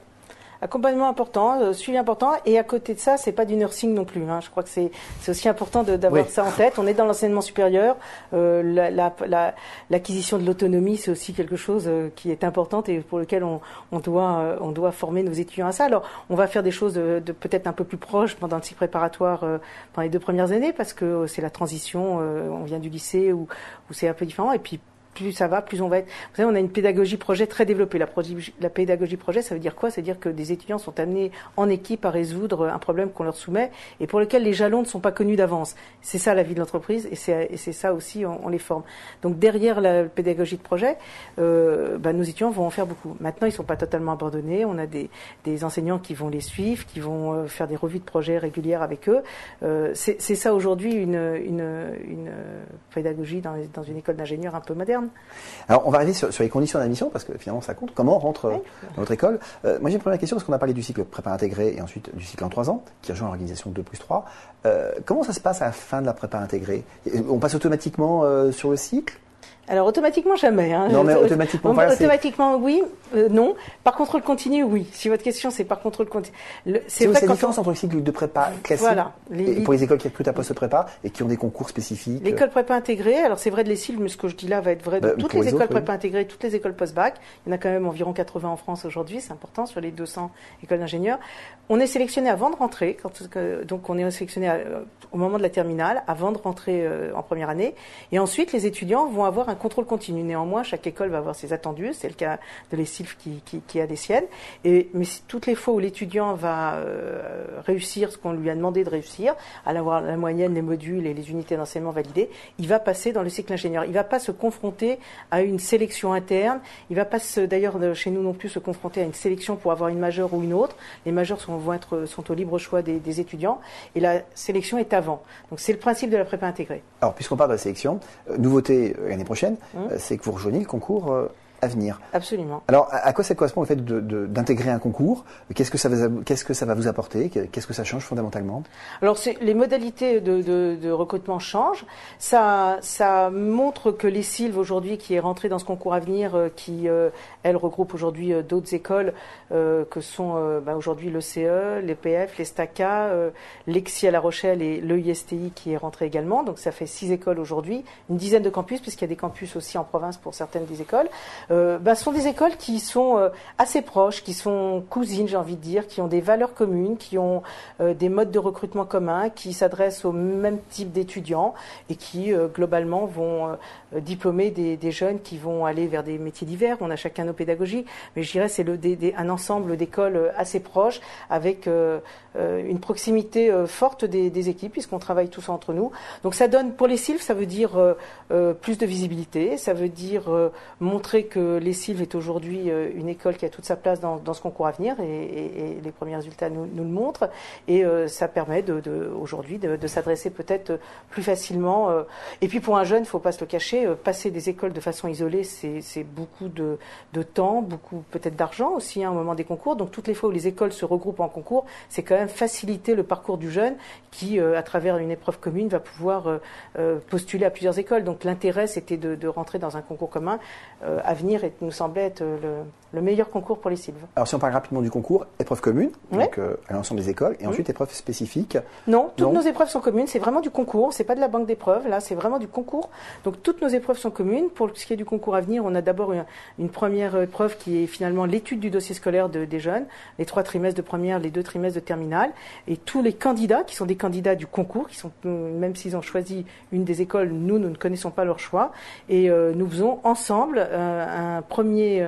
B: Accompagnement important, suivi important, et à côté de ça, c'est pas du nursing non plus. Je crois que c'est aussi important d'avoir ça en tête. On est dans l'enseignement supérieur, l'acquisition de l'autonomie, c'est aussi quelque chose qui est importante et pour lequel on doit former nos étudiants à ça. Alors, on va faire des choses de peut-être un peu plus proches pendant le cycle préparatoire, pendant les 2 premières années, parce que c'est la transition. On vient du lycée où c'est un peu différent, et puis plus ça va, plus on va être... Vous savez, on a une pédagogie projet très développée. La pédagogie projet, ça veut dire quoi? Ça veut dire que des étudiants sont amenés en équipe à résoudre un problème qu'on leur soumet et pour lequel les jalons ne sont pas connus d'avance. C'est ça la vie de l'entreprise et c'est ça aussi, on les forme. Donc derrière la pédagogie de projet, nos étudiants vont en faire beaucoup. Maintenant, ils sont pas totalement abandonnés. On a des enseignants qui vont les suivre, qui vont faire des revues de projet régulières avec eux. C'est ça aujourd'hui une pédagogie dans une école d'ingénieurs un peu moderne.
A: Alors, on va arriver sur les conditions d'admission, parce que finalement, ça compte. Comment on rentre dans notre école? Moi, j'ai une première question, parce qu'on a parlé du cycle prépa intégré et ensuite du cycle en 3 ans, qui rejoint l'organisation 2+3. Comment ça se passe à la fin de la prépa intégrée? On passe automatiquement sur le cycle?
B: Alors automatiquement jamais.
A: Non mais automatiquement.
B: Automatiquement oui, non. Par contrôle continu oui. Si votre question c'est par contrôle continu,
A: c'est vrai la différence entre le cycle de prépa classique et pour les écoles qui recrutent à poste prépa et qui ont des concours spécifiques.
B: L'école prépa intégrée, alors c'est vrai de l'ESIL, mais ce que je dis là va être vrai de toutes les écoles prépa intégrées, toutes les écoles post-bac. Il y en a quand même environ 80 en France aujourd'hui, c'est important sur les 200 écoles d'ingénieurs. On est sélectionné avant de rentrer, donc on est sélectionné au moment de la terminale, avant de rentrer en première année, et ensuite les étudiants vont avoir un contrôle continu. Néanmoins, chaque école va avoir ses attendus. C'est le cas de l'ESILF qui a des siennes. Mais toutes les fois où l'étudiant va réussir ce qu'on lui a demandé de réussir, à avoir la moyenne, les modules et les unités d'enseignement validées, il va passer dans le cycle ingénieur. Il ne va pas se confronter à une sélection interne. Il ne va pas, d'ailleurs, chez nous non plus, se confronter à une sélection pour avoir une majeure ou une autre. Les majeures sont au libre choix des étudiants. Et la sélection est avant. Donc, c'est le principe de la prépa intégrée.
A: Alors, puisqu'on parle de la sélection, nouveauté l'année prochaine, c'est que vous rejoignez le concours Avenir.
B: Absolument.
A: Alors, à quoi ça correspond le fait d'intégrer un concours? Qu'est-ce que ça va vous apporter? Qu'est-ce que ça change fondamentalement?
B: Alors, les modalités de recrutement changent. Ça montre que les SILV aujourd'hui, qui est rentrée dans ce concours Avenir, qui elle regroupe aujourd'hui d'autres écoles que sont aujourd'hui l'ECE, l'EPF, l'ESTACA, l'EXI à La Rochelle et l'EISTI qui est rentré également. Donc, ça fait 6 écoles aujourd'hui, une dizaine de campus, puisqu'il y a des campus aussi en province pour certaines des écoles. Ce sont des écoles qui sont assez proches, qui sont cousines, j'ai envie de dire, qui ont des valeurs communes, qui ont des modes de recrutement communs, qui s'adressent au même type d'étudiants et qui, globalement, vont diplômer des jeunes qui vont aller vers des métiers divers. On a chacun nos pédagogies, mais je dirais c'est un ensemble d'écoles assez proches, avec une proximité forte des équipes, puisqu'on travaille tous entre nous. Donc ça donne, pour les SILF, ça veut dire plus de visibilité, ça veut dire montrer que les SILF est aujourd'hui une école qui a toute sa place dans ce concours Avenir et les premiers résultats nous le montrent. Et ça permet aujourd'hui de s'adresser peut-être plus facilement. Et puis pour un jeune, il ne faut pas se le cacher, passer des écoles de façon isolée, c'est beaucoup de temps, beaucoup peut-être d'argent aussi au moment des concours. Donc toutes les fois où les écoles se regroupent en concours, c'est quand même faciliter le parcours du jeune qui, à travers une épreuve commune, va pouvoir postuler à plusieurs écoles. Donc l'intérêt, c'était de rentrer dans un concours commun Avenir Avenir nous semblait être le meilleur concours pour les Sylves.
A: Alors si on parle rapidement du concours, épreuve commune,
B: Ouais.
A: donc à l'ensemble des écoles, et ensuite épreuve spécifique.
B: Non, toutes
A: Non.
B: nos épreuves sont communes, c'est vraiment du concours, c'est pas de la banque d'épreuves, là c'est vraiment du concours. Donc toutes nos épreuves sont communes. Pour ce qui est du concours Avenir, on a d'abord une première épreuve qui est finalement l'étude du dossier scolaire des jeunes, les 3 trimestres de première, les 2 trimestres de terminale, et tous les candidats qui sont des candidats du concours, qui sont, même s'ils ont choisi une des écoles, nous ne connaissons pas leur choix, et nous faisons ensemble un premier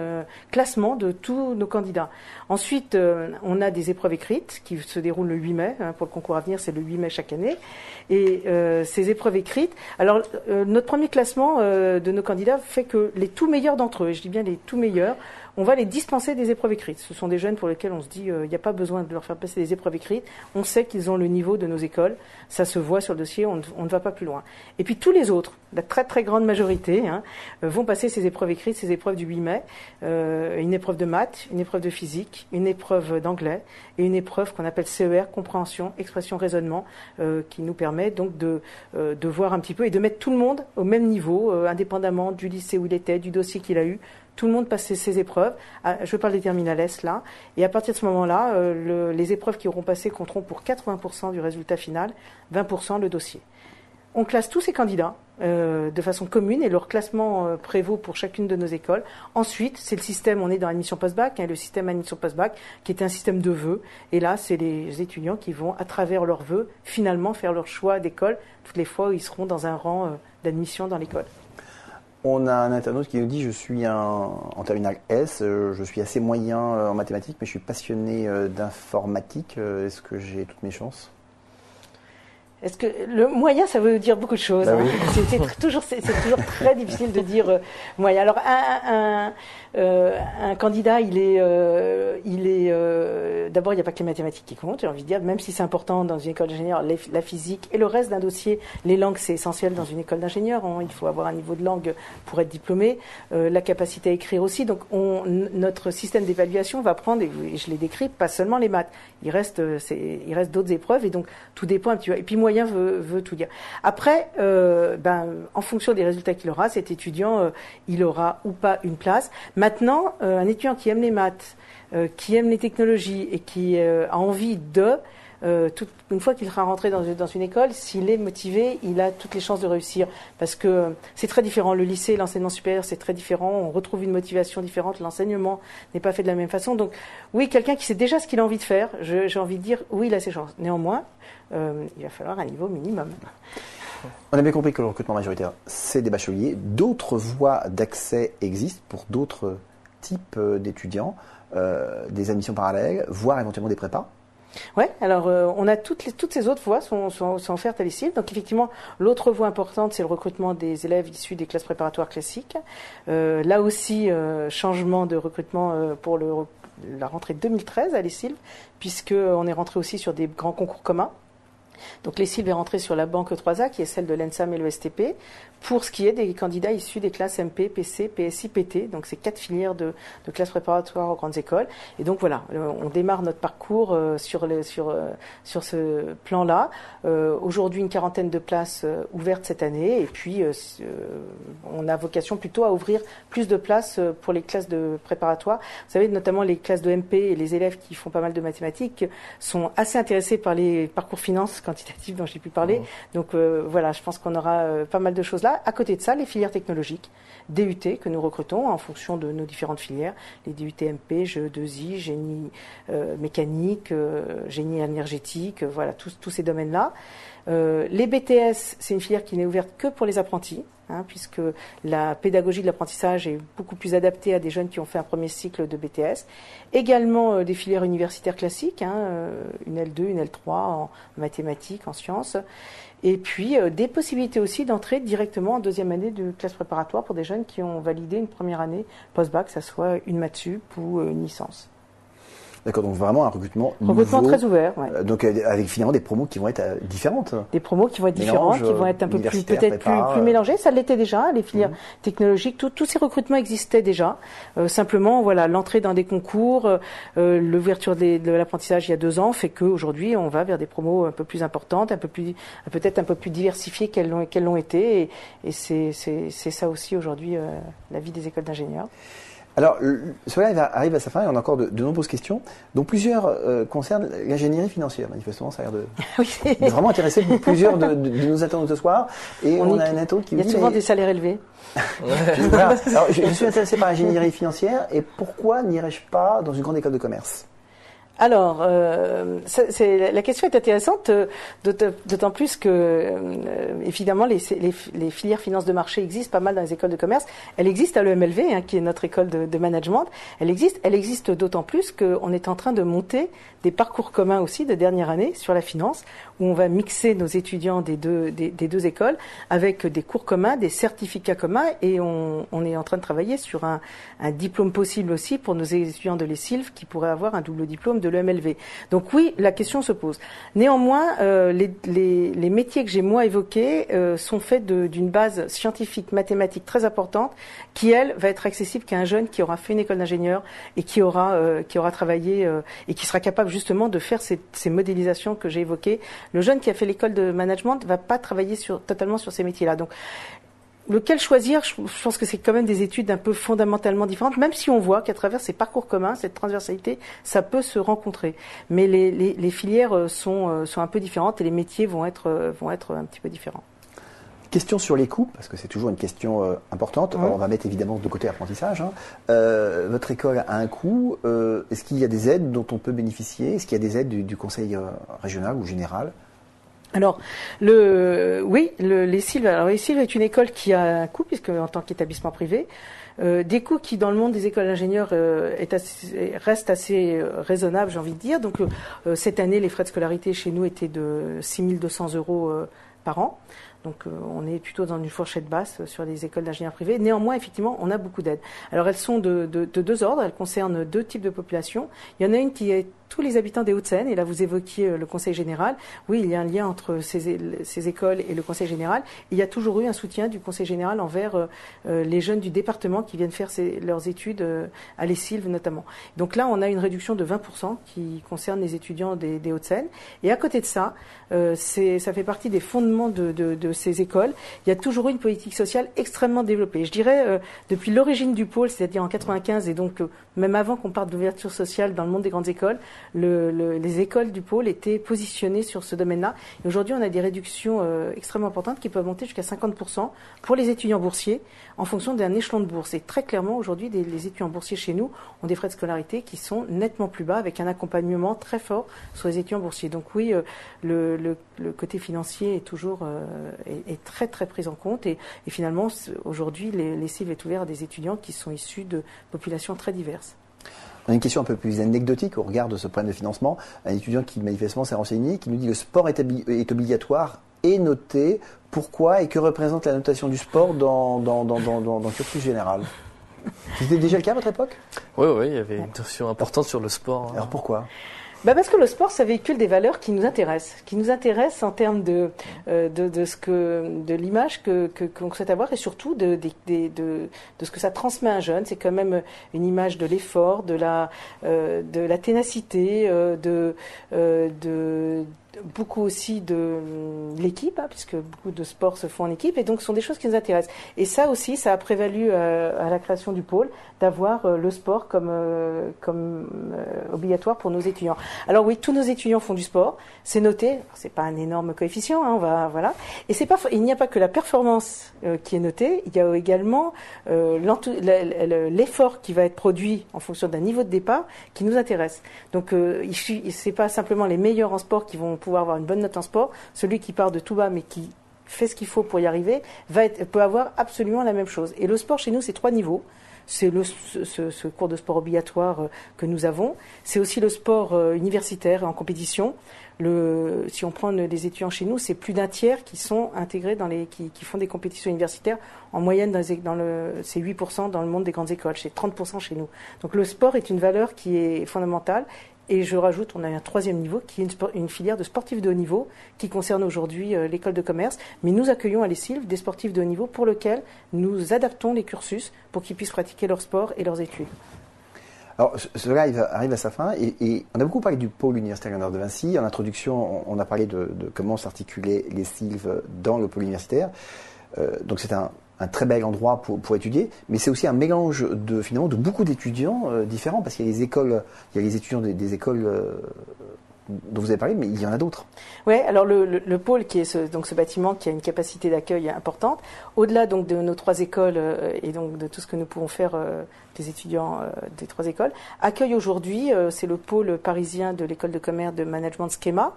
B: classement de tous nos candidats. Ensuite, on a des épreuves écrites qui se déroulent le 8 mai. Pour le concours Avenir, c'est le 8 mai chaque année. Et ces épreuves écrites, alors notre premier classement de nos candidats fait que les tout meilleurs d'entre eux, et je dis bien les tout meilleurs, on va les dispenser des épreuves écrites. Ce sont des jeunes pour lesquels on se dit il n'y a pas besoin de leur faire passer des épreuves écrites. On sait qu'ils ont le niveau de nos écoles. Ça se voit sur le dossier, on ne va pas plus loin. Et puis tous les autres, la très très grande majorité, vont passer ces épreuves écrites, ces épreuves du 8 mai. Une épreuve de maths, une épreuve de physique, une épreuve d'anglais et une épreuve qu'on appelle CER, compréhension, expression, raisonnement, qui nous permet donc de voir un petit peu et de mettre tout le monde au même niveau, indépendamment du lycée où il était, du dossier qu'il a eu. Tout le monde passe ces épreuves. Je parle des terminales S là. Et à partir de ce moment-là, les épreuves qui auront passé compteront pour 80% du résultat final, 20% le dossier. On classe tous ces candidats de façon commune et leur classement prévaut pour chacune de nos écoles. Ensuite, c'est le système, on est dans l'admission post-bac, le système admission post-bac qui est un système de vœux. Et là, c'est les étudiants qui vont, à travers leurs vœux, finalement faire leur choix d'école toutes les fois où ils seront dans un rang d'admission dans l'école.
A: On a un internaute qui nous dit je suis en terminale S, je suis assez moyen en mathématiques, mais je suis passionné d'informatique. Est-ce que j'ai toutes mes chances?
B: Est-ce que le moyen, ça veut dire beaucoup de choses.
A: Bah oui.
B: C'est toujours très difficile de dire moyen. Alors un candidat, il est d'abord il n'y a pas que les mathématiques qui comptent. J'ai envie de dire, même si c'est important dans une école d'ingénieur, la physique et le reste d'un dossier, les langues c'est essentiel dans une école d'ingénieur. Il faut avoir un niveau de langue pour être diplômé, la capacité à écrire aussi. Donc notre système d'évaluation va prendre, et je l'ai décrit, pas seulement les maths. Il reste d'autres épreuves et donc tout dépend un petit peu. Et puis moyen veut tout dire. Après, en fonction des résultats qu'il aura, cet étudiant, il aura ou pas une place. Maintenant, un étudiant qui aime les maths, qui aime les technologies et qui a envie une fois qu'il sera rentré dans une école, s'il est motivé, il a toutes les chances de réussir. Parce que c'est très différent. Le lycée, l'enseignement supérieur, c'est très différent. On retrouve une motivation différente. L'enseignement n'est pas fait de la même façon. Donc, oui, quelqu'un qui sait déjà ce qu'il a envie de faire, j'ai envie de dire, oui, il a ses chances. Néanmoins, il va falloir un niveau minimum.
A: On a bien compris que le recrutement majoritaire, c'est des bacheliers. D'autres voies d'accès existent pour d'autres types d'étudiants, des admissions parallèles, voire éventuellement des prépas.
B: Ouais, alors on a toutes ces autres voies sont offertes à l'ICIL. Donc effectivement, l'autre voie importante, c'est le recrutement des élèves issus des classes préparatoires classiques. Là aussi, changement de recrutement pour la rentrée 2013 à l'ICIL, puisqu'on est rentré aussi sur des grands concours communs. Donc l'ESILV est rentré sur la banque 3A, qui est celle de l'ENSAM et le STP, pour ce qui est des candidats issus des classes MP, PC, PSI, PT. Donc c'est 4 filières de classes préparatoires aux grandes écoles. Et donc voilà, on démarre notre parcours sur ce plan-là. Aujourd'hui, une 40aine de places ouvertes cette année. Et puis, on a vocation plutôt à ouvrir plus de places pour les classes de préparatoires. Vous savez, notamment les classes de MP et les élèves qui font pas mal de mathématiques sont assez intéressés par les parcours finances quantitatifs dont j'ai pu parler. Donc voilà, je pense qu'on aura pas mal de choses là. À côté de ça, les filières technologiques, DUT que nous recrutons en fonction de nos différentes filières, les DUT MP, GE2I, génie mécanique, génie énergétique, voilà, tous ces domaines-là. Les BTS, c'est une filière qui n'est ouverte que pour les apprentis, puisque la pédagogie de l'apprentissage est beaucoup plus adaptée à des jeunes qui ont fait un premier cycle de BTS. Également des filières universitaires classiques, une L2, une L3 en mathématiques, en sciences. Et puis des possibilités aussi d'entrer directement en deuxième année de classe préparatoire pour des jeunes qui ont validé une première année post-bac, que ce soit une maths sup ou une licence.
A: D'accord, donc vraiment un recrutement
B: Recrutement
A: nouveau,
B: très ouvert, ouais.
A: donc avec finalement des promos qui vont être différentes.
B: Des promos qui vont être différentes, qui vont être un peu plus peut-être plus mélangées. Ça l'était déjà, les filières technologiques, tous ces recrutements existaient déjà. Simplement, voilà, l'entrée dans des concours, l'ouverture de l'apprentissage il y a 2 ans fait qu'aujourd'hui on va vers des promos un peu plus importantes, peut-être un peu plus diversifiées qu'elles l'ont été. Et c'est ça aussi aujourd'hui la vie des écoles d'ingénieurs.
A: Alors, cela arrive à sa fin et on a encore de nombreuses questions, dont plusieurs concernent l'ingénierie financière. Manifestement, ça a l'air de vraiment intéresser plusieurs de nos internautes ce soir. Et on a un internaute qui me dit...
B: Il y a souvent des salaires élevés.
A: Voilà. Alors, je suis intéressé par l'ingénierie financière et pourquoi n'irais-je pas dans une grande école de commerce ?
B: Alors, la question est intéressante, d'autant plus que, évidemment, les filières finances de marché existent pas mal dans les écoles de commerce. Elle existe à l'EMLV, qui est notre école de management. Elle existe d'autant plus qu'on est en train de monter des parcours communs aussi de dernière année sur la finance, où on va mixer nos étudiants des deux écoles avec des cours communs, des certificats communs, et on est en train de travailler sur un diplôme possible aussi pour nos étudiants de l'ESILV qui pourraient avoir un double diplôme de l'EMLV. Donc oui, la question se pose. Néanmoins, les métiers que j'ai moi évoqués sont faits d'une base scientifique, mathématique très importante, qui elle va être accessible qu'à un jeune qui aura fait une école d'ingénieur et qui aura travaillé et qui sera capable justement de faire ces modélisations que j'ai évoquées. Le jeune qui a fait l'école de management ne va pas travailler totalement sur ces métiers-là. Donc lequel choisir? Je pense que c'est quand même des études un peu fondamentalement différentes, même si on voit qu'à travers ces parcours communs, cette transversalité, ça peut se rencontrer. Mais les filières sont un peu différentes et les métiers vont être un petit peu différents.
A: Question sur les coûts, parce que c'est toujours une question importante. On va mettre évidemment de côté l'apprentissage. Votre école a un coût. Est-ce qu'il y a des aides dont on peut bénéficier? Est-ce qu'il y a des aides du conseil régional ou général?
B: Alors, l'ESILV est une école qui a un coût, puisque en tant qu'établissement privé, des coûts qui, dans le monde des écoles d'ingénieurs, restent assez raisonnables, j'ai envie de dire. Donc, cette année, les frais de scolarité chez nous étaient de 6 200 € par an. Donc on est plutôt dans une fourchette basse sur les écoles d'ingénieurs privés. Néanmoins, effectivement, on a beaucoup d'aides. Alors elles sont de 2 ordres, elles concernent 2 types de populations. Il y en a une qui est tous les habitants des Hauts-de-Seine, et là vous évoquiez le Conseil général. Oui, il y a un lien entre ces écoles et le Conseil général. Il y a toujours eu un soutien du Conseil général envers les jeunes du département qui viennent faire leurs études à l'ESILV notamment. Donc là, on a une réduction de 20% qui concerne les étudiants des Hauts-de-Seine. Et à côté de ça, ça fait partie des fondements de ces écoles. Il y a toujours eu une politique sociale extrêmement développée. Je dirais, depuis l'origine du pôle, c'est-à-dire en 95, et donc même avant qu'on parte d'ouverture sociale dans le monde des grandes écoles, les écoles du pôle étaient positionnées sur ce domaine-là. Et aujourd'hui, on a des réductions extrêmement importantes qui peuvent monter jusqu'à 50% pour les étudiants boursiers en fonction d'un échelon de bourse. Et très clairement, aujourd'hui, les étudiants boursiers chez nous ont des frais de scolarité qui sont nettement plus bas, avec un accompagnement très fort sur les étudiants boursiers. Donc oui, le côté financier est toujours est très très pris en compte. Et finalement, aujourd'hui, l'ESILV est ouvert à des étudiants qui sont issus de populations très diverses.
A: On a une question un peu plus anecdotique au regard de ce problème de financement. Un étudiant qui manifestement s'est renseigné, qui nous dit que le sport est obligatoire et noté. Pourquoi et que représente la notation du sport dans le cursus général? C'était déjà le cas à votre époque?
C: Oui, il y avait une notion importante sur le sport.
A: Alors pourquoi?
B: Parce que le sport, ça véhicule des valeurs qui nous intéressent en termes de l'image qu'on souhaite avoir, et surtout de ce que ça transmet à un jeune. C'est quand même une image de l'effort, de la ténacité, beaucoup aussi de l'équipe, puisque beaucoup de sports se font en équipe, et donc ce sont des choses qui nous intéressent. Et ça aussi, ça a prévalu à la création du pôle, d'avoir le sport comme obligatoire pour nos étudiants. Alors oui, tous nos étudiants font du sport, c'est noté, c'est pas un énorme coefficient, voilà. Et il n'y a pas que la performance qui est notée, il y a également l'effort qui va être produit en fonction d'un niveau de départ qui nous intéresse. Donc c'est pas simplement les meilleurs en sport qui vont pouvoir avoir une bonne note en sport. Celui qui part de tout bas mais qui fait ce qu'il faut pour y arriver peut avoir absolument la même chose. Et le sport chez nous, c'est 3 niveaux. C'est ce cours de sport obligatoire que nous avons. C'est aussi le sport universitaire en compétition. Si on prend des étudiants chez nous, c'est plus d'un tiers qui sont intégrés qui font des compétitions universitaires. En moyenne, c'est 8% dans le monde des grandes écoles, c'est 30% chez nous. Donc le sport est une valeur qui est fondamentale Et je rajoute, on a un troisième niveau qui est une filière de sportifs de haut niveau qui concerne aujourd'hui l'école de commerce. Mais nous accueillons à l'ESILV des sportifs de haut niveau pour lesquels nous adaptons les cursus pour qu'ils puissent pratiquer leur sport et leurs études.
A: Alors, ce live arrive à sa fin et on a beaucoup parlé du pôle universitaire Léonard de Vinci. En introduction, on a parlé de comment s'articulait l'ESILV dans le pôle universitaire. Donc c'est un très bel endroit pour étudier, mais c'est aussi un mélange finalement de beaucoup d'étudiants différents, parce qu'il y a les étudiants des écoles dont vous avez parlé, mais il y en a d'autres.
B: Oui, alors le pôle qui est ce bâtiment qui a une capacité d'accueil importante, au-delà donc de nos 3 écoles et donc de tout ce que nous pouvons faire des étudiants des 3 écoles, accueille aujourd'hui, c'est le pôle parisien de l'école de commerce de management Schema,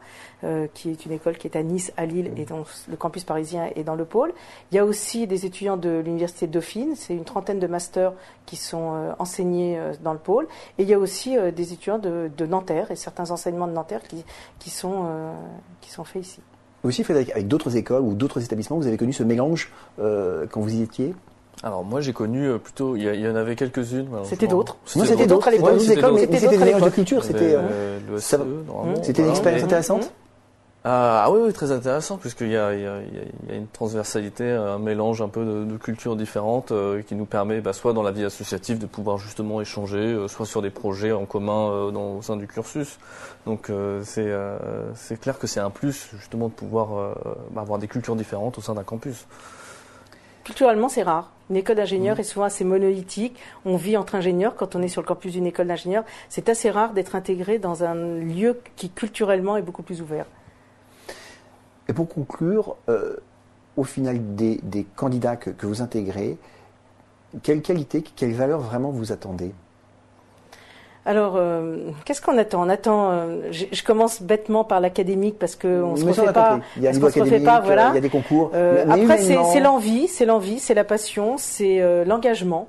B: qui est une école qui est à Nice, à Lille, et donc le campus parisien est dans le pôle. Il y a aussi des étudiants de l'université de Dauphine, c'est une trentaine de masters qui sont enseignés dans le pôle, et il y a aussi des étudiants de Nanterre et certains enseignements de Nanterre qui sont faits ici.
A: Aussi, Frédéric, avec d'autres écoles ou d'autres établissements, vous avez connu ce mélange quand vous y étiez?
C: Alors moi j'ai connu plutôt, il y en avait quelques-unes.
B: C'était d'autres.
A: Non, c'était d'autres à l'époque. Mais c'était des mélanges de culture. C'était une expérience intéressante.
C: Ah oui, très intéressant, puisqu'il y a une transversalité, un mélange un peu de cultures différentes qui nous permet, soit dans la vie associative, de pouvoir justement échanger, soit sur des projets en commun au sein du cursus. Donc c'est clair que c'est un plus justement de pouvoir avoir des cultures différentes au sein d'un campus.
B: Culturellement, c'est rare. Une école d'ingénieurs est souvent assez monolithique. On vit entre ingénieurs quand on est sur le campus d'une école d'ingénieurs. C'est assez rare d'être intégré dans un lieu qui culturellement est beaucoup plus ouvert.
A: Et pour conclure, au final des candidats que vous intégrez, quelles qualités, quelles valeurs vraiment vous attendez?
B: Alors, qu'est-ce qu'on attend? On attend. Je commence bêtement par l'académique parce qu'on se refait pas.
A: Il y a un niveau académique,
B: voilà.
A: Il y a des concours.
B: Après, c'est l'envie, c'est la passion, c'est l'engagement.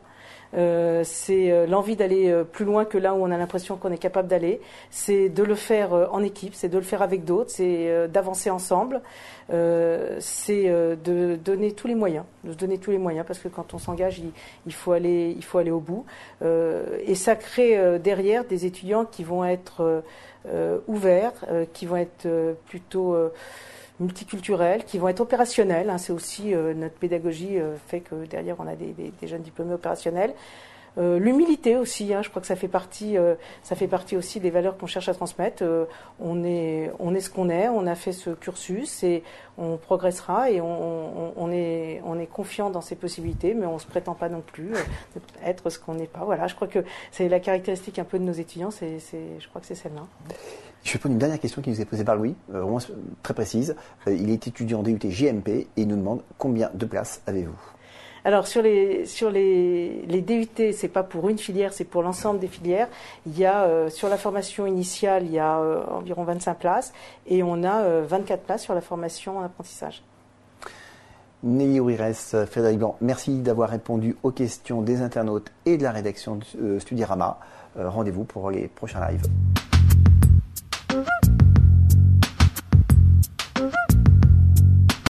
B: C'est l'envie d'aller plus loin que là où on a l'impression qu'on est capable d'aller. C'est de le faire en équipe, c'est de le faire avec d'autres, c'est d'avancer ensemble. C'est de donner tous les moyens, parce que quand on s'engage, il faut aller au bout. Et ça crée derrière des étudiants qui vont être ouverts, qui vont être plutôt multiculturels, qui vont être opérationnels. C'est aussi notre pédagogie fait que derrière on a des jeunes diplômés opérationnels. L'humilité aussi, je crois que ça fait partie aussi des valeurs qu'on cherche à transmettre. On est ce qu'on est, on a fait ce cursus et on progressera et on est confiant dans ses possibilités, mais on se prétend pas non plus être ce qu'on n'est pas. Voilà, je crois que c'est la caractéristique un peu de nos étudiants, je crois que c'est celle-là.
A: Je vais prendre une dernière question qui nous est posée par Louis, vraiment très précise. Il est étudiant en DUT JMP et il nous demande combien de places avez-vous?
B: Alors sur les DUT, c'est pas pour une filière, c'est pour l'ensemble des filières. Il y a sur la formation initiale, il y a environ 25 places et on a 24 places sur la formation en apprentissage.
A: Nelly Ourires, Frédéric Blanc, merci d'avoir répondu aux questions des internautes et de la rédaction de Studirama. Rendez-vous pour les prochains lives.